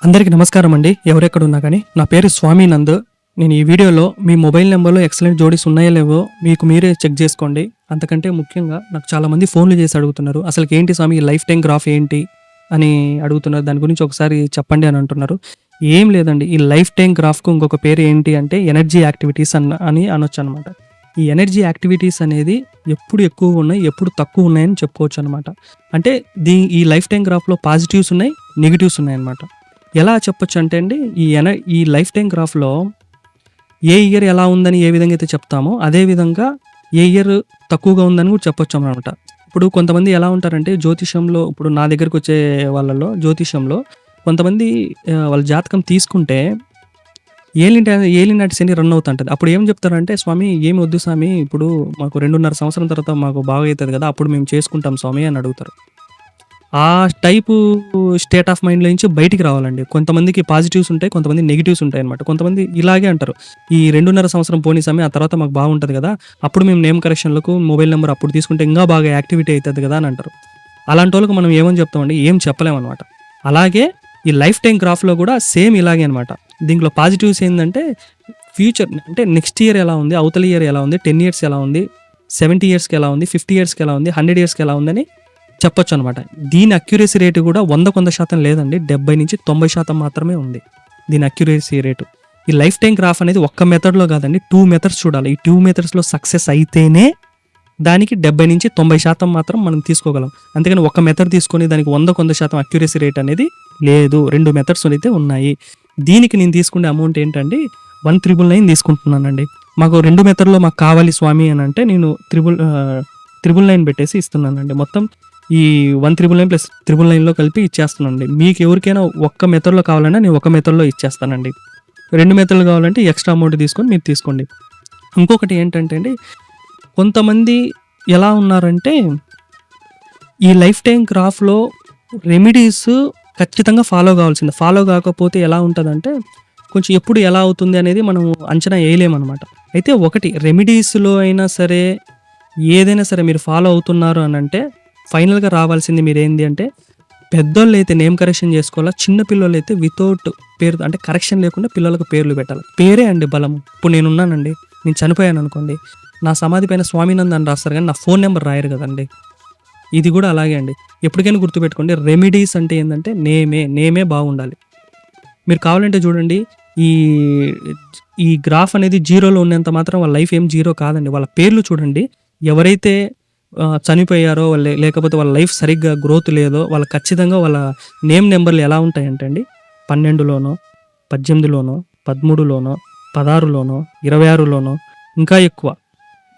అందరికీ నమస్కారం అండి. ఎవరెక్కడున్నా కానీ నా పేరు స్వామినంద్. నేను ఈ వీడియోలో మీ మొబైల్ నెంబర్లో ఎక్సలెంట్ జోడీస్ ఉన్నాయో లేవో మీకు మీరే చెక్ చేసుకోండి. అంతకంటే ముఖ్యంగా నాకు చాలామంది ఫోన్లు చేసి అడుగుతున్నారు. అసలు ఏంటి స్వామి ఈ లైఫ్ టైం గ్రాఫ్ ఏంటి అని అడుగుతున్నారు. దాని గురించి ఒకసారి చెప్పండి అని అంటున్నారు. ఏం లేదండి, ఈ లైఫ్ టైం గ్రాఫ్కు ఇంకొక పేరు ఏంటి అంటే ఎనర్జీ యాక్టివిటీస్ అని అనొచ్చు అనమాట. ఈ ఎనర్జీ యాక్టివిటీస్ అనేది ఎప్పుడు ఎక్కువ ఉన్నాయి, ఎప్పుడు తక్కువ ఉన్నాయని చెప్పుకోవచ్చు అనమాట. అంటే ఈ లైఫ్ టైం గ్రాఫ్లో పాజిటివ్స్ ఉన్నాయి, నెగిటివ్స్ ఉన్నాయి అనమాట. ఎలా చెప్పొచ్చు అంటే అండి, ఈ లైఫ్ టైం గ్రాఫ్లో ఏ ఇయర్ ఎలా ఉందని ఏ విధంగా అయితే చెప్తామో అదే విధంగా ఏ ఇయర్ తక్కువగా ఉందని కూడా చెప్పొచ్చు అనమాట. ఇప్పుడు కొంతమంది ఎలా ఉంటారంటే జ్యోతిషంలో, ఇప్పుడు నా దగ్గరకు వచ్చే వాళ్ళలో జ్యోతిషంలో కొంతమంది వాళ్ళ జాతకం తీసుకుంటే ఏలినాటి శని రన్ అవుతుంటది. అప్పుడు ఏం చెప్తారంటే, స్వామి ఏమి వద్దు స్వామి, ఇప్పుడు మాకు 2.5 సంవత్సరం తర్వాత మాకు బాగా అవుతుంది కదా, అప్పుడు మేము చేసుకుంటాం స్వామి అని అడుగుతారు. ఆ టైపు స్టేట్ ఆఫ్ మైండ్‌లో నుంచి బయటికి రావాలండి. కొంతమందికి పాజిటివ్స్ ఉంటాయి, కొంతమంది నెగెటివ్స్ ఉంటాయన్నమాట. కొంతమంది ఇలాగే అంటారు, ఈ 2.5 సంవత్సరం పోనీ స్వామి, ఆ తర్వాత మాకు బాగుంటది కదా, అప్పుడు మేము నేమ్ కరెక్షన్‌లకు మొబైల్ నంబర్ అప్పుడు తీసుకుంటే ఇంకా బాగా యాక్టివిటీ అయితది కదా అని అంటారు. అలాంటోళ్ళకి మనం ఏమని చెప్తామండి, ఏం చెప్పలేమనమాట. అలాగే ఈ లైఫ్ టైం గ్రాఫ్‌లో కూడా సేమ్ ఇలాగే అనమాట. దీంట్లో పాజిటివ్స్ ఏందంటే, ఫ్యూచర్ అంటే నెక్స్ట్ ఇయర్ ఎలా ఉంది, అవతల ఇయర్ ఎలా ఉంది, 10 ఇయర్స్ ఎలా ఉంది, 70 ఇయర్స్‌కి ఎలా ఉంది, 50 ఇయర్స్‌కి ఎలా ఉంది, 100 ఇయర్స్‌కి ఎలా ఉందని చెప్పొచ్చు అనమాట. దీని అక్యురసీ రేటు కూడా 100% లేదండి. 70-90% మాత్రమే ఉంది దీని అక్యురసీ రేటు. ఈ లైఫ్ టైం గ్రాఫ్ అనేది ఒక్క మెథడ్‌లో కాదండి, 2 మెథడ్స్ చూడాలి. ఈ 2 మెథడ్స్‌లో సక్సెస్ అయితేనే దానికి 70-90% మాత్రం మనం తీసుకోగలం. అంతేగాని ఒక మెథడ్ తీసుకొని దానికి 100% అక్యురసీ రేట్ అనేది లేదు. 2 మెథడ్స్ అయితే ఉన్నాయి. దీనికి నేను తీసుకునే అమౌంట్ ఏంటండి, 1999 తీసుకుంటున్నానండి. మాకు 2 మెథడ్‌లో మాకు కావాలి స్వామి అని అంటే నేను 999 పెట్టేసి ఇస్తున్నానండి. మొత్తం ఈ 1999 ప్లస్ 999లో కలిపి ఇచ్చేస్తానండి. మీకు ఎవరికైనా ఒక్క మెథడ్‌లో కావాలన్నా నేను ఒక మెథడ్‌లో ఇచ్చేస్తానండి. 2 మెథడ్‌లు కావాలంటే ఎక్స్ట్రా అమౌంట్ తీసుకొని మీరు తీసుకోండి. ఇంకొకటి ఏంటంటే అండి, కొంతమంది ఎలా ఉన్నారంటే, ఈ లైఫ్ టైం గ్రాఫ్‌లో రెమెడీస్ ఖచ్చితంగా ఫాలో కావాల్సిందే. ఫాలో కాకపోతే ఎలా ఉంటదంటే, కొంచెం ఎప్పుడు ఎలా అవుతుంది అనేది మనం అంచనా వేయలేమనమాట. అయితే ఒకటి రెమెడీస్‌లో అయినా సరే, ఏదైనా సరే మీరు ఫాలో అవుతున్నారు అనంటే ఫైనల్‌గా రావాల్సింది మీరేంది అంటే, పెద్దోళ్ళైతే నేమ్ కరెక్షన్ చేసుకోవాలా. చిన్న పిల్లోళ్ళైతే వితౌట్ పేరు అంటే కరెక్షన్ లేకుండా పిల్లలకు పేర్లు పెట్టాలి. పేరే అండి బలము. ఇప్పుడు నేనున్నానండి, నేను చనిపోయాననుకోండి, నా సమాధి పైన స్వామినంద్ అని రాస్తారు కానీ నా ఫోన్ నెంబర్ రాయరు కదండీ. ఇది కూడా అలాగే అండి. ఎప్పటికైనా గుర్తుపెట్టుకోండి, రెమెడీస్ అంటే ఏందంటే నేమే బాగుండాలి. మీరు కావాలంటే చూడండి, ఈ ఈ గ్రాఫ్ అనేది జీరోలో ఉన్నంత మాత్రం వాళ్ళ లైఫ్ ఏం జీరో కాదండి. వాళ్ళ పేర్లు చూడండి, ఎవరైతే చనిపోయారో లేకపోతే వాళ్ళ లైఫ్ సరిగ్గా గ్రోత్ లేదో వాళ్ళు ఖచ్చితంగా వాళ్ళ నేమ్ నెంబర్లు ఎలా ఉంటాయంటే అండి, 12లోనో, 18లోనో, 13లోనో, 16లోనో, 26లోనో, ఇంకా ఎక్కువ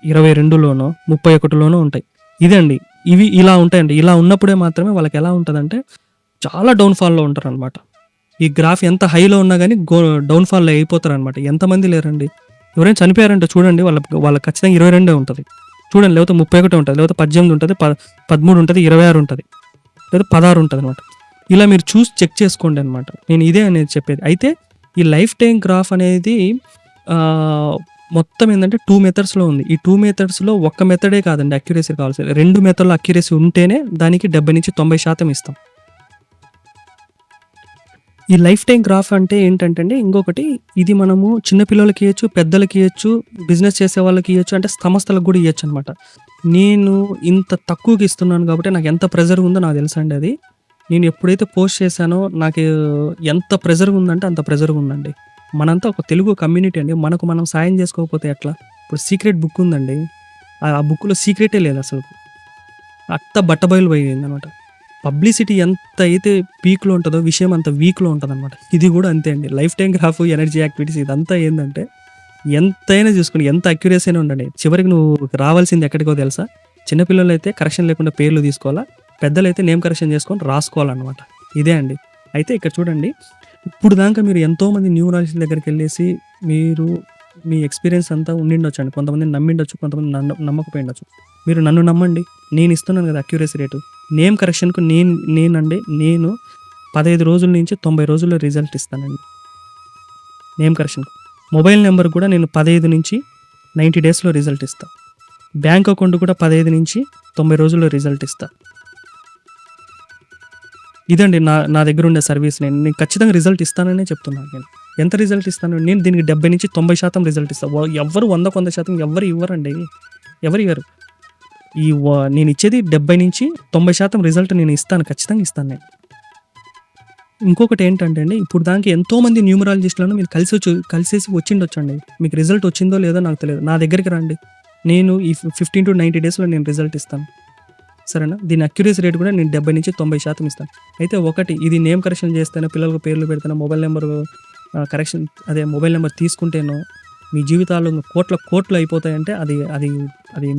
22లోనో, 31లోనో ఉంటాయి. ఇదండి, ఇవి ఇలా ఉంటాయండి. ఇలా ఉన్నప్పుడే మాత్రమే వాళ్ళకి ఎలా ఉంటుందంటే చాలా డౌన్ఫాల్లో ఉంటారనమాట. ఈ గ్రాఫ్ ఎంత హైలో ఉన్నా కానీ డౌన్ఫాల్లో అయిపోతారనమాట. ఎంతమంది లేరండి, ఎవరైనా చనిపోయారంటే చూడండి, వాళ్ళకి ఖచ్చితంగా 22 ఉంటుంది చూడండి, లేకపోతే 31 ఉంటుంది, లేకపోతే 18 ఉంటుంది, 13 ఉంటుంది, 26 ఉంటుంది, లేదా 16 ఉంటుంది అనమాట. ఇలా మీరు చూసి చెక్ చేసుకోండి అనమాట. నేను ఇదే అనేది చెప్పేది. అయితే ఈ లైఫ్ టైం గ్రాఫ్ అనేది మొత్తం ఏంటంటే 2 మెథడ్స్లో ఉంది. ఈ 2 మెథడ్స్లో ఒక్క మెథడే కాదండి అక్యురసీ కావాల్సింది. 2 మెథడ్లో అక్యురసీ ఉంటేనే దానికి 70-90% ఇస్తాం. ఈ లైఫ్ టైం గ్రాఫ్ అంటే ఏంటంటే అండి, ఇంకొకటి ఇది మనము చిన్నపిల్లలకి ఇవ్వచ్చు, పెద్దలకి ఇవ్వచ్చు, బిజినెస్ చేసే వాళ్ళకి ఇవ్వచ్చు, అంటే సంస్థలకు కూడా ఇవ్వచ్చు అనమాట. నేను ఇంత తక్కువకి ఇస్తున్నాను కాబట్టి నాకు ఎంత ప్రెజర్ ఉందో నాకు తెలుసా అండి. అది నేను ఎప్పుడైతే పోస్ట్ చేశానో నాకు ఎంత ప్రెజర్ ఉందంటే అంత ప్రెజర్ ఉందండి. మనంతా ఒక తెలుగు కమ్యూనిటీ అండి, మనకు మనం సాయం చేసుకోకపోతే ఎట్లా? ఇప్పుడు సీక్రెట్ బుక్ ఉందండి, ఆ బుక్లో సీక్రెటే లేదు అసలు. బట్టబయలు పోయింది అనమాట. పబ్లిసిటీ ఎంత అయితే పీక్లో ఉంటుందో విషయం అంత వీక్లో ఉంటుంది అనమాట. ఇది కూడా అంతే అండి. Life time graph, energy activities ఇదంతా ఏంటంటే, ఎంతైనా చూసుకుని ఎంత అక్యురసీ అయినా ఉండండి, చివరికి నువ్వు రావాల్సింది ఎక్కడికో తెలుసా? చిన్నపిల్లలు అయితే కరెక్షన్ లేకుండా పేర్లు తీసుకోవాలా, పెద్దలైతే నేమ్ కరెక్షన్ చేసుకొని రాసుకోవాలన్నమాట. ఇదే అండి. అయితే ఇక్కడ చూడండి, ఇప్పుడు దాకా మీరు ఎంతోమంది న్యూమరాలజిస్ట్ దగ్గరికి వెళ్ళేసి మీరు మీ ఎక్స్పీరియన్స్ అంతా ఉండిండొచ్చు అండి. కొంతమంది నమ్మిండొచ్చు, కొంతమంది నమ్మకపోయిండొచ్చు. మీరు నన్ను నమ్మండి, నేను ఇస్తున్నాను కదా అక్యురసీ రేటు. నేమ్ కరెక్షన్కు నేను 15 రోజుల నుంచి 90 రోజుల్లో రిజల్ట్ ఇస్తానండి నేమ్ కరెక్షన్కు. మొబైల్ నెంబర్ కూడా నేను 15 నుంచి 90 డేస్లో రిజల్ట్ ఇస్తాను. బ్యాంక్ అకౌంట్ కూడా 15 నుంచి 90 రోజుల్లో రిజల్ట్ ఇస్తాను. ఇదండి నా దగ్గర ఉండే సర్వీస్. నేను ఖచ్చితంగా రిజల్ట్ ఇస్తాననే చెప్తున్నాను నేను. ఎంత రిజల్ట్ ఇస్తాను? నేను దీనికి 70-90% రిజల్ట్ ఇస్తా. ఎవ్వరు 100% ఎవ్వరు ఇవ్వరండి. ఎవరు ఇవ్వరు. నేనిచ్చేది 70-90% రిజల్ట్ నేను ఇస్తాను. ఖచ్చితంగా ఇస్తాను నేను. ఇంకొకటేంటంటే అండి, ఇప్పుడు దానికి ఎంతోమంది న్యూమరాలజిస్ట్‌లను మీరు కలిసేసి వచ్చిండొచ్చండి. మీకు రిజల్ట్ వచ్చిందో లేదో నాకు తెలీదు. నా దగ్గరికి రండి. నేను ఈ 15-90 డేస్‌లో నేను రిజల్ట్ ఇస్తాను. సరేనా? దీని అక్యురసీ రేట్ కూడా నేను 70-90% ఇస్తాను. అయితే ఒకటి, ఇది నేమ్ కరెక్షన్ చేస్తేనో, పిల్లలకు పేర్లు పెడితేనో, mobile number correction mobile number తీసుకుంటేనో మీ జీవితాలు కోట్లు అయిపోతాయంటే అది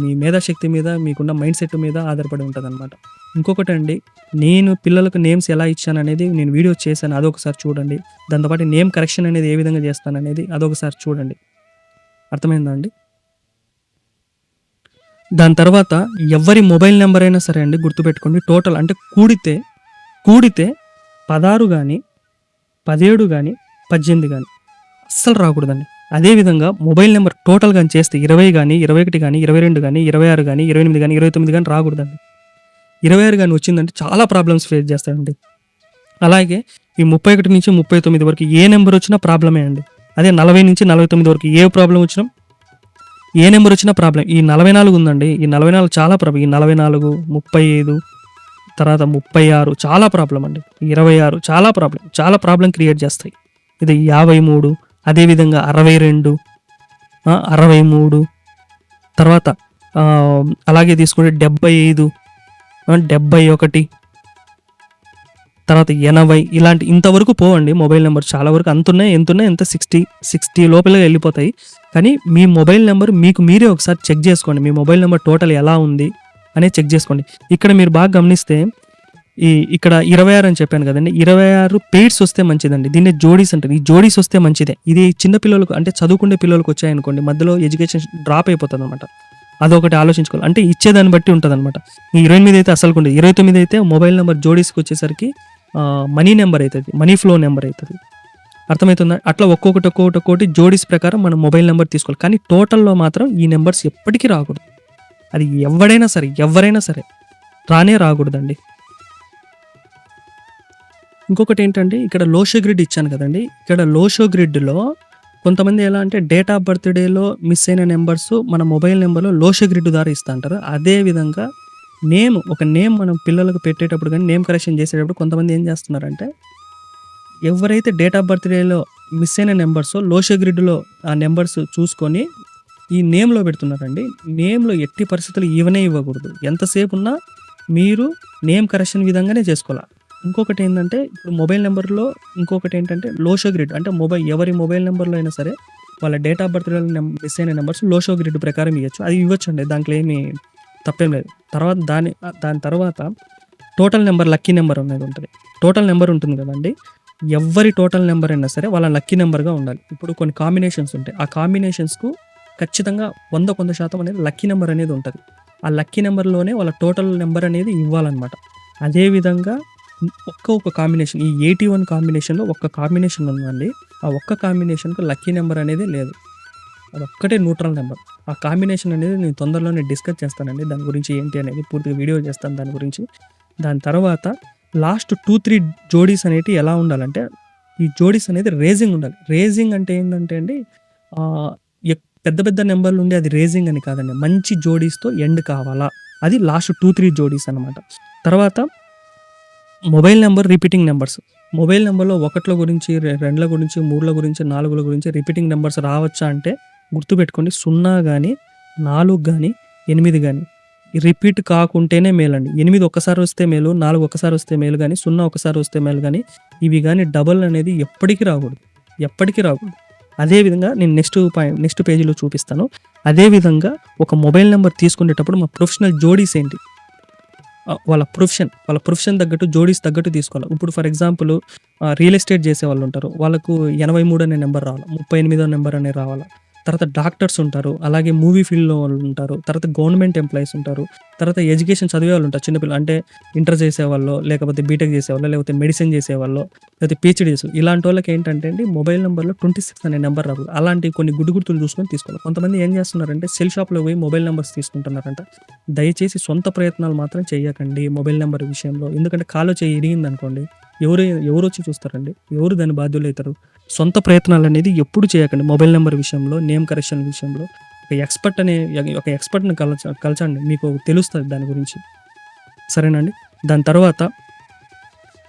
మీ మేధాశక్తి మీద, మీకున్న మైండ్ సెట్ మీద ఆధారపడి ఉంటదనమాట. ఇంకొకటండి, నేను పిల్లలకు నేమ్స్ ఎలా ఇచ్చాననేది నేను వీడియో చేశాను. అదొకసారి చూడండి. దాంతోపాటు నేమ్ కరెక్షన్ అనేది ఏ విధంగా చేస్తాననేది అదొకసారి చూడండి. అర్థమైందా అండి? దాని తర్వాత ఎవరి మొబైల్ నెంబర్ అయినా సరే అండి, గుర్తుపెట్టుకోండి. టోటల్ అంటే కూడితే 16 గానీ, 17 గానీ, 18 గానీ అస్సలు రాకూడదండి. అదేవిధంగా మొబైల్ నెంబర్ టోటల్ గాని చేస్తే 20 గానీ, 21 గానీ, 22 గానీ, 26 గానీ, 28 గానీ, 29 గానీ రాకూడదండి. 26 గానీ వచ్చిందంటే చాలా ప్రాబ్లమ్స్ ఫేస్ చేస్తారండి. అలాగే ఈ 31-39 వరకు ఏ నెంబర్ వచ్చినా ప్రాబ్లమే అండి. అదే 40-49 వరకు ఏ ప్రాబ్లం వచ్చినా, ఏ నెంబర్ వచ్చినా ప్రాబ్లం. ఈ 44 ఉందండి. ఈ 44 చాలా ప్రాబ్లం. ఈ 44, 35, తర్వాత 36 చాలా ప్రాబ్లం అండి. 26 చాలా ప్రాబ్లం క్రియేట్ చేస్తాయి. ఇది 53, అదేవిధంగా 62, 63, తర్వాత అలాగే తీసుకుంటే 75, 71, తర్వాత 80 ఇలాంటి ఇంతవరకు పోవండి మొబైల్ నెంబర్. చాలా వరకు ఎంతున్నాయి ఎంత 60 లోపలే వెళ్ళిపోతాయి. కానీ మీ మొబైల్ నెంబర్ మీకు మీరే ఒకసారి చెక్ చేసుకోండి. మీ మొబైల్ నెంబర్ టోటల్ ఎలా ఉంది అనేది చెక్ చేసుకోండి. ఇక్కడ మీరు బాగా గమనిస్తే ఇక్కడ 26 అని చెప్పాను కదండి. 26 పెయిడ్స్ వస్తే మంచిదండి. దీన్ని జోడీస్ అంటారు. ఈ జోడీస్ వస్తే మంచిదే. ఇది చిన్న పిల్లలకు అంటే చదువుకునే పిల్లలకు వచ్చాయనుకోండి, మధ్యలో ఎడ్యుకేషన్ డ్రాప్ అయిపోతుంది అనమాట. అదొకటి ఆలోచించుకోవాలి. అంటే ఇచ్చేదాన్ని బట్టి ఉంటుంది అనమాట. ఈ 28 అయితే అసలు ఉండదు. 29 అయితే మొబైల్ నెంబర్ జోడీస్కి వచ్చేసరికి మనీ నెంబర్ అవుతుంది, మనీ ఫ్లో నెంబర్ అవుతుంది. అర్థమవుతుందా? అట్లా ఒక్కొక్కటి జోడీస్ ప్రకారం మనం మొబైల్ నెంబర్ తీసుకోవాలి. కానీ టోటల్లో మాత్రం ఈ నెంబర్స్ ఎప్పటికీ రాకూడదు. అది ఎవరైనా సరే రాకూడదండి. ఇంకొకటి ఏంటంటే, ఇక్కడ లోషో గ్రిడ్ ఇచ్చాను కదండి. ఇక్కడ లోషో గ్రిడ్లో కొంతమంది ఎలా అంటే డేట్ ఆఫ్ బర్త్డేలో మిస్ అయిన నెంబర్స్ మన మొబైల్ నెంబర్లో లోషో గ్రిడ్ ద్వారా ఇస్తా అంటారు. అదేవిధంగా ఒక నేమ్ మనం పిల్లలకు పెట్టేటప్పుడు కానీ, నేమ్ కరెక్షన్ చేసేటప్పుడు కొంతమంది ఏం చేస్తున్నారంటే, ఎవరైతే డేట్ ఆఫ్ బర్త్డేలో మిస్ అయిన నెంబర్స్ లోషో గ్రిడ్లో ఆ నెంబర్స్ చూసుకొని ఈ నేమ్లో పెడుతున్నారండి. నేమ్లో ఎట్టి పరిస్థితులు ఇవ్వకూడదు. ఎంతసేపు ఉన్నా మీరు నేమ్ కరెక్షన్ విధంగానే చేసుకోవాలి. ఇంకొకటి ఏంటంటే, ఇప్పుడు మొబైల్ నెంబర్లో ఇంకొకటి ఏంటంటే లోషో గ్రిడ్ అంటే ఎవరి మొబైల్ నెంబర్లో అయినా సరే వాళ్ళ డేట్ ఆఫ్ బర్త్డేలో మిస్ అయిన నెంబర్స్ లోషో గ్రిడ్ ప్రకారం ఇవ్వచ్చు. అది ఇవ్వచ్చండి, దాంట్లో ఏమీ తప్పేం లేదు. తర్వాత దాని తర్వాత టోటల్ నెంబర్, లక్కీ నెంబర్ అనేది ఉంటుంది. టోటల్ నెంబర్ ఉంటుంది కదండి. ఎవరి టోటల్ నెంబర్ అయినా సరే వాళ్ళ లక్కీ నెంబర్గా ఉండాలి. ఇప్పుడు కొన్ని కాంబినేషన్స్ ఉంటాయి. ఆ కాంబినేషన్స్కు ఖచ్చితంగా 100% అనేది లక్కీ నెంబర్ అనేది ఉంటుంది. ఆ లక్కీ నెంబర్లోనే వాళ్ళ టోటల్ నెంబర్ అనేది ఇవ్వాలన్నమాట. అదేవిధంగా ఒక్క కాంబినేషన్, ఈ 81 కాంబినేషన్లో ఒక్క కాంబినేషన్ ఉందండి. ఆ ఒక్క కాంబినేషన్కు లక్కీ నెంబర్ అనేది లేదు. అదొక్కటే న్యూట్రల్ నెంబర్. ఆ కాంబినేషన్ అనేది నేను తొందరలోనే డిస్కస్ చేస్తానండి. దాని గురించి ఏంటి అనేది పూర్తిగా వీడియో చేస్తాను దాని గురించి. దాని తర్వాత లాస్ట్ 2-3 జోడీస్ అనేవి ఎలా ఉండాలంటే, ఈ జోడీస్ అనేది రేజింగ్ ఉండాలి. రేజింగ్ అంటే ఏంటంటే అండి, పెద్ద నెంబర్లు ఉండి అది రేజింగ్ అని కాదండి. మంచి జోడీస్తో ఎండ్ కావాలా, అది లాస్ట్ 2-3 జోడీస్ అనమాట. తర్వాత mobile number repeating numbers. Mobile నెంబర్లో 1ల గురించి, 2ల గురించి, 3ల గురించి, 4ల గురించి రిపీటింగ్ నెంబర్స్ రావచ్చా అంటే గుర్తుపెట్టుకోండి, 0 కానీ, 4 కానీ, 8 కానీ రిపీట్ కాకుంటేనే మేలండి. 8 ఒక్కసారి వస్తే మేలు, 4 ఒక్కసారి వస్తే మేలు కానీ, 0 ఒకసారి వస్తే మేలు కానీ, ఇవి కానీ డబల్ అనేది ఎప్పటికీ రాకూడదు. అదేవిధంగా నేను నెక్స్ట్ పేజీలో చూపిస్తాను. అదేవిధంగా ఒక మొబైల్ నెంబర్ తీసుకునేటప్పుడు మా ప్రొఫెషనల్ జోడీస్ ఏంటి, వాళ్ళ ప్రొఫెషన్ తగ్గట్టు జోడీస్ తగ్గట్టు తీసుకోవాలి. ఇప్పుడు ఫర్ ఎగ్జాంపుల్ రియల్ ఎస్టేట్ చేసే వాళ్ళు ఉంటారు. వాళ్ళకు 83 అనే నెంబర్ రావాలి, 38 నెంబర్ అనేది రావాలి. తర్వాత డాక్టర్స్ ఉంటారు. అలాగే మూవీ ఫీల్డ్‌లో వాళ్ళు ఉంటారు. తర్వాత గవర్నమెంట్ ఎంప్లాయీస్ ఉంటారు. తర్వాత ఎడ్యుకేషన్ చదివే వాళ్ళు ఉంటారు. చిన్నపిల్లలు అంటే ఇంటర్ చేసేవాళ్ళో, లేకపోతే బీటెక్ చేసేవాళ్ళో, లేకపోతే మెడిసిన్ చేసేవాళ్ళో, లేకపోతే పీహెచ్‌డీ చేసేవాళ్ళు. ఇలాంటోళ్ళకి ఏంటంటే అండి మొబైల్ నంబర్‌లో 26 అనే నంబర్ రాకూడదు. అలాంటి కొన్ని గుడ్డు గుర్తులు చూసుకొని తీసుకోవాలి. కొంతమంది ఏం చేస్తున్నారంటే సెల్ షాప్‌లో పోయి మొబైల్ నంబర్స్ తీసుకుంటున్నారంట. దయచేసి సొంత ప్రయత్నాలు మాత్రం చేయకండి మొబైల్ నంబర్ విషయంలో. ఎందుకంటే కాలో చెయ్యి ఇరిగిందనుకోండి ఎవరొచ్చి చూస్తారండి? ఎవరు దాని బాధ్యులైతారు? సొంత ప్రయత్నాలనేది ఎప్పుడు చేయకండి. మొబైల్ నంబర్ విషయంలో, నేమ్ కరెక్షన్ విషయంలో ఒక ఎక్స్‌పర్ట్‌ని కలచండి. మీకు తెలుస్తది దాని గురించి. సరేనండి. దాని తర్వాత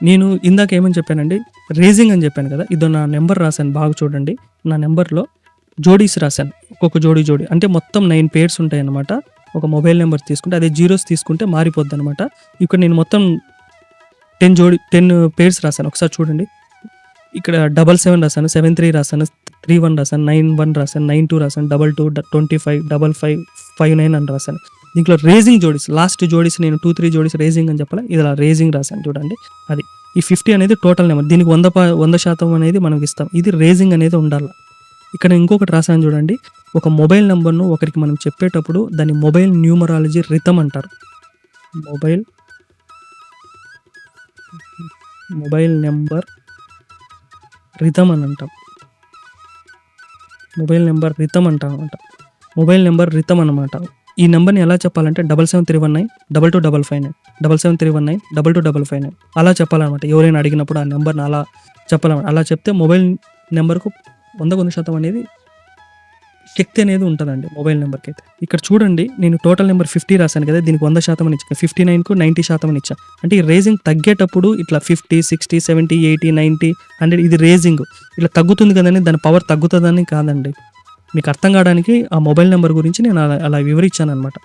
నేను ఇందాక ఏమని చెప్పానండి? రేజింగ్ అని చెప్పాను కదా! ఇదో నా నంబర్ రాశాను బాగా చూడండి. నా నంబర్‌లో జోడీస్ రాశాను. ఒక్కొక్క జోడీ అంటే మొత్తం 9 పెయిర్స్ ఉంటాయన్నమాట. ఒక మొబైల్ నంబర్ తీసుకుంటే అదే జీరోస్ తీసుకుంటే మారిపోద్దనమాట. ఇక్కడ నేను మొత్తం 10 పెయిర్స్ రాశాను. ఒకసారి చూడండి. ఇక్కడ 77 రాశాను, 73 రాశాను, 31 రాశాను, 91 రాశాను, 92 రాశాను, 22, 25, 55, 59 అని రాశాను. దీంట్లో రేజింగ్ జోడీస్ లాస్ట్ జోడీస్ నేను 2, 3 జోడీస్ రేజింగ్ అని చెప్పాలా. ఇది ఇలా రేజింగ్ రాశాను చూడండి. అది ఈ 50 అనేది టోటల్ నెంబర్. దీనికి 100% అనేది మనకి ఇస్తాం. ఇది రేజింగ్ అనేది ఉండాలి. ఇక్కడ ఇంకొకటి రాశాను చూడండి. ఒక మొబైల్ నంబర్‌ను ఒకరికి మనం చెప్పేటప్పుడు దాన్ని మొబైల్ న్యూమరాలజీ రిథమ్ అంటారు. మొబైల్ నంబర్ రిథమ్ అని అంటాం. మొబైల్ నెంబర్ రిథమ్ అంటామన్నమాట. మొబైల్ నెంబర్ రిథమ్ అనమాట. ఈ నెంబర్‌ని ఎలా చెప్పాలంటే 77319 22559 77319 22559 అలా చెప్పాలన్నమాట. ఎవరైనా అడిగినప్పుడు ఆ నెంబర్‌ని అలా చెప్పాలన్నమాట. అలా చెప్తే మొబైల్ నెంబర్‌కు 100% అనేది శక్తి అనేది ఉంటదండి మొబైల్ నెంబర్‌కైతే. ఇక్కడ చూడండి నేను టోటల్ నెంబర్ 50 రాశాను కదా! దీనికి 100% అని ఇచ్చాను. 59కు 90% అని ఇచ్చాను. అంటే ఈ రేజింగ్ తగ్గేటప్పుడు ఇట్లా 50, 60, 70, 80, 90, 100 ఇది రేజింగ్. ఇట్లా తగ్గుతుంది కదండీ! దాని పవర్ తగ్గుతదని కాదండి. మీకు అర్థం కావడానికి ఆ మొబైల్ నెంబర్ గురించి నేను అలా వివరించాననమాట.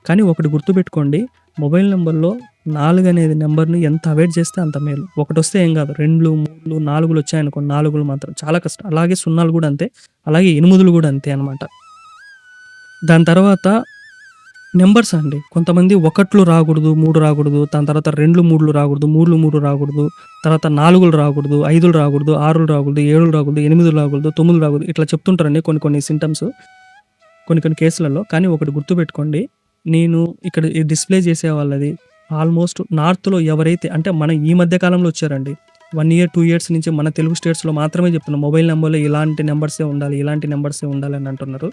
కానీ ఒకటి గుర్తుపెట్టుకోండి. మొబైల్ నెంబర్‌లో 4 అనేది నెంబర్‌ని ఎంత అవాయిడ్ చేస్తే అంత మేలు. ఒకటొస్తే ఏం కాదు. 2, 3, 4 వచ్చాయనుకోండి 4 మాత్రం చాలా కష్టం. అలాగే 0లు కూడా అంతే. అలాగే 8లు కూడా అంతే అనమాట. దాని తర్వాత నంబర్స్ అండి. కొంతమంది 1లు రాకూడదు, 3 రాకూడదు. దాని తర్వాత 2, 3లు రాకూడదు, 3లు, 3 రాకూడదు. తర్వాత 4లు రాకూడదు, 5లు రాకూడదు, 6లు రాకూడదు, 7లు రాకూడదు, 8లు రాకూడదు, 9లు రాకూడదు. ఇట్లా చెప్తుంటారండి కొన్ని సింటమ్స్ కొన్ని కేసులలో. కానీ ఒకటి గుర్తుపెట్టుకోండి. నేను ఇక్కడ ఈ డిస్‌ప్లే చేసే వాళ్ళది ఆల్మోస్ట్ నార్త్‌లో ఎవరైతే అంటే మన ఈ మధ్య కాలంలో వచ్చారండి. 1 ఇయర్, 2 ఇయర్స్ నుంచి మన తెలుగు స్టేట్స్‌లో మాత్రమే చెప్తున్నా. మొబైల్ నంబర్‌లో ఇలాంటి నంబర్సే ఉండాలి అని అంటున్నారు.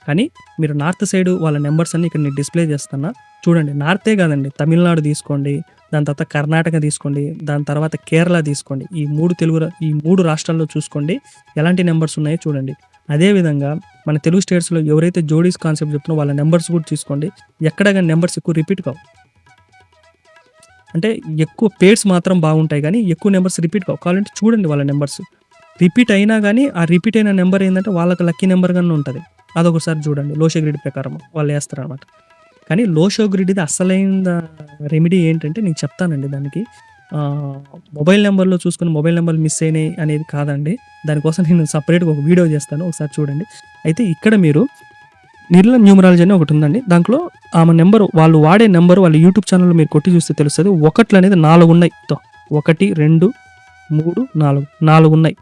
కానీ మీరు నార్త్ సైడ్ వాళ్ళ నంబర్స్ అన్నీ ఇక్కడ నేను డిస్‌ప్లే చేస్తున్నా. చూడండి. నార్తే కాదండి. తమిళనాడు తీసుకోండి. దాని తర్వాత కర్ణాటక తీసుకోండి. దాని తర్వాత కేరళ తీసుకోండి. ఈ 3 రాష్ట్రాల్లో చూసుకోండి. ఎలాంటి నంబర్స్ ఉన్నాయో చూడండి. అదేవిధంగా మన తెలుగు స్టేట్స్‌లో ఎవరైతే జోడీస్ కాన్సెప్ట్ చెప్తున్నారో వాళ్ళ నంబర్స్ కూడా తీసుకోండి. ఎక్కడ గాని నంబర్స్ ఎక్కువ రిపీట్ కావు. అంటే ఎక్కువ పెయిర్స్ మాత్రం బాగుంటాయి కానీ ఎక్కువ నంబర్స్ రిపీట్ కావు. కావాలంటే చూడండి వాళ్ళ నంబర్స్. రిపీట్ అయినా గానీ ఆ రిపీట్ అయిన నంబర్ ఏందంటే వాళ్ళకి లక్కీ నంబర్ గానే ఉంటది. అదొకసారి చూడండి. లోషో గ్రిడ్ ప్రకారం వాళ్ళు ఏస్తారనమాట. కానీ లోషో గ్రిడ్‌ది అసలైన రెమెడీ ఏంటంటే నేను చెప్తానండి దానికి. మొబైల్ నంబర్‌లో చూసుకొని మొబైల్ నంబర్‌లు మిస్ అయినాయి అనేది కాదండి. దానికోసం నేను సెపరేట్‌గా ఒక వీడియో చేస్తాను. ఒకసారి చూడండి. అయితే ఇక్కడ మీరు నిర్ల న్యూమరాలజీ అని ఒకటి ఉందండి. దాంట్లో ఆమె నంబర్ వాళ్ళు వాడే నంబర్ వాళ్ళ యూట్యూబ్ ఛానెల్‌లో మీరు కొట్టి చూస్తే తెలుస్తది. 1లు అనేది 4 ఉన్నాయి. 1, 2, 3, 4 4 ఉన్నాయి.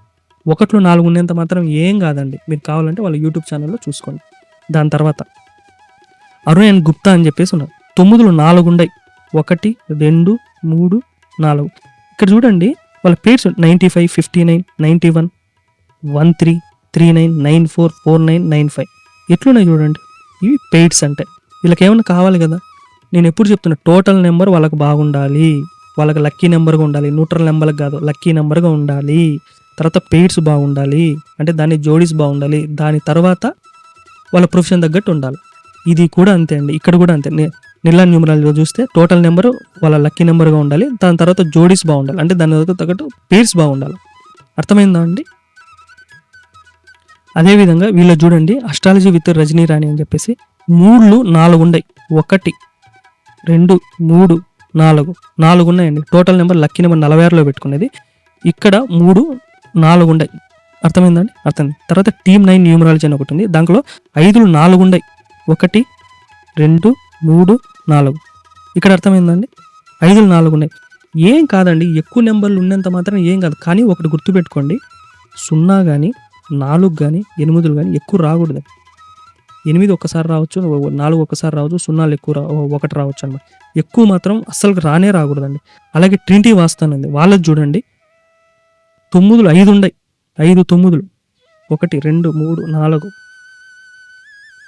1లు 4 ఉన్నంత మాత్రం ఏం కాదండి. మీరు కావాలంటే వాళ్ళ యూట్యూబ్ ఛానెల్‌లో చూసుకోండి. దాని తర్వాత అరుణ్ అండ్ గుప్తా అని చెప్పేసి ఉన్నారు. 9లు 4 ఉన్నాయి. 1, 2, 3, 4 ఇక్కడ చూడండి వాళ్ళ పేర్స్ 95, 59, 91, 13, 39, 94, 49, 95 ఎట్లున్నాయి చూడండి. ఇవి పెయిడ్స్ అంటే వీళ్ళకి ఏమన్నా కావాలి కదా. నేను ఎప్పుడు చెప్తున్నా టోటల్ నెంబర్ వాళ్ళకి బాగుండాలి. వాళ్ళకి లక్కీ నెంబర్గా ఉండాలి. న్యూట్రల్ నెంబర్కి కాదు లక్కీ నెంబర్గా ఉండాలి. తర్వాత పెయిడ్స్ బాగుండాలి. అంటే దాని జోడీస్ బాగుండాలి. దాని తర్వాత వాళ్ళ ప్రొఫెషన్ తగ్గట్టు ఉండాలి. ఇది కూడా అంతే అండి. ఇక్కడ కూడా అంతే. నిర్లా న్యూమరాలజీలో చూస్తే టోటల్ నెంబర్ వాళ్ళ లక్కీ నెంబర్గా ఉండాలి. దాని తర్వాత జోడీస్ బాగుండాలి. అంటే దాని తగ్గట్టు పెయిడ్స్ బాగుండాలి. అర్థమైందా అండి? అదేవిధంగా వీళ్ళు చూడండి అస్ట్రాలజీ విత్ రజనీ రాణి అని చెప్పేసి 3లు 4 ఉన్నాయి. 1, 2, 3, 4 ఉన్నాయండి. టోటల్ నెంబర్ లక్కీ నెంబర్ 46లో పెట్టుకునేది. ఇక్కడ 3, 4 ఉన్నాయి. అర్థమైందండి? అర్థమైంది. తర్వాత టీమ్ 9 న్యూమరాలజీ అని ఒకటి ఉంది. దాంట్లో 5లు 4 ఉన్నాయి. 1, 2, 3, 4 ఇక్కడ అర్థమైందండి? 5లు 4 ఉన్నాయి. ఏం కాదండి. ఎక్కువ నెంబర్లు ఉన్నంత మాత్రం ఏం కాదు. కానీ ఒకటి గుర్తుపెట్టుకోండి. 0 కానీ 4 కానీ 8లు కానీ ఎక్కువ రాకూడదు. 8 ఒక్కసారి రావచ్చు, 4 ఒక్కసారి రావచ్చు, 0 ఎక్కువ 1 రావచ్చు అనమాట. ఎక్కువ మాత్రం అస్సలు రానే రాకూడదండి. అలాగే ట్రినిటీ వాస్తానండి వాళ్ళది చూడండి 9 5 ఉండయి. 5 9 1 2 3 4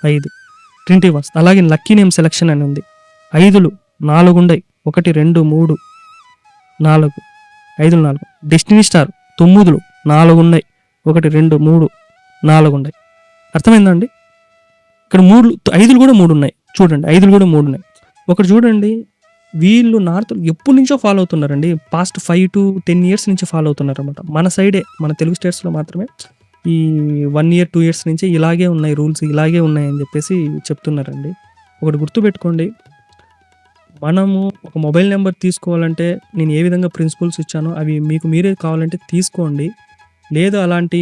5 ట్రినిటీ వాస్తు. అలాగే లక్కీ నేమ్ సెలక్షన్ అని ఉంది. 5 4 ఉండయి. 1 2 3 4 5 4 డెస్టినీ స్టార్ 9 4 ఉన్నాయి. 1 2 3 4 ఉన్నాయి. అర్థమైందా అండి? ఇక్కడ 5 కూడా 3 ఉన్నాయి. చూడండి 5 కూడా 3 ఉన్నాయి. ఒకటి చూడండి, వీళ్ళు నార్త్ ఎప్పటి నుంచో ఫాలో అవుతున్నారండి. పాస్ట్ 5 to 10 years నుంచి ఫాలో అవుతున్నారు అనమాట. మన సైడే, మన తెలుగు స్టేట్స్లో మాత్రమే ఈ 1 year 2 years నుంచి ఇలాగే ఉన్నాయి రూల్స్, ఇలాగే ఉన్నాయి అని చెప్పేసి చెప్తున్నారండి. ఒకటి గుర్తుపెట్టుకోండి, మనము ఒక మొబైల్ నెంబర్ తీసుకోవాలంటే నేను ఏ విధంగా ప్రిన్సిపల్స్ ఇచ్చానో అవి మీకు మీరే కావాలంటే తీసుకోండి. లేదు అలాంటి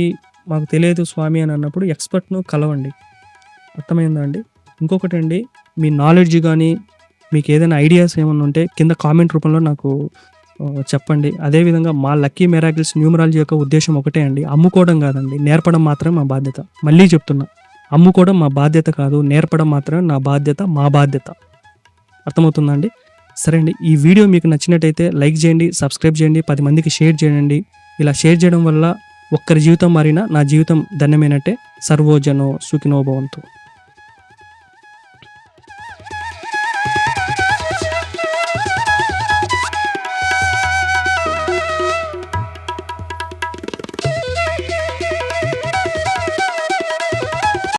మాకు తెలియదు స్వామి అని అన్నప్పుడు ఎక్స్పర్ట్ను కలవండి. అర్థమైందా అండి? ఇంకొకటి అండి, మీ నాలెడ్జ్ కానీ మీకు ఏదైనా ఐడియాస్ ఏమైనా ఉంటే కింద కామెంట్ రూపంలో నాకు చెప్పండి. అదేవిధంగా మా లక్కీ మిరాకిల్స్ న్యూమరాలజీ యొక్క ఉద్దేశం ఒకటే అండి, అమ్ముకోవడం కాదండి, నేర్పడం మాత్రమే మా బాధ్యత. మళ్ళీ చెప్తున్నా, అమ్ముకోవడం మా బాధ్యత కాదు, నేర్పడం మాత్రమే నా బాధ్యత, మా బాధ్యత. అర్థమవుతుందా అండి? సరే అండి, ఈ వీడియో మీకు నచ్చినట్టయితే లైక్ చేయండి, సబ్స్క్రైబ్ చేయండి, 10 మందికి షేర్ చేయండి. ఇలా షేర్ చేయడం వల్ల ఒక్కరి జీవితం మారినా నా జీవితం ధన్యమైనట్టే. సర్వోజనో సుఖినో భవంతు.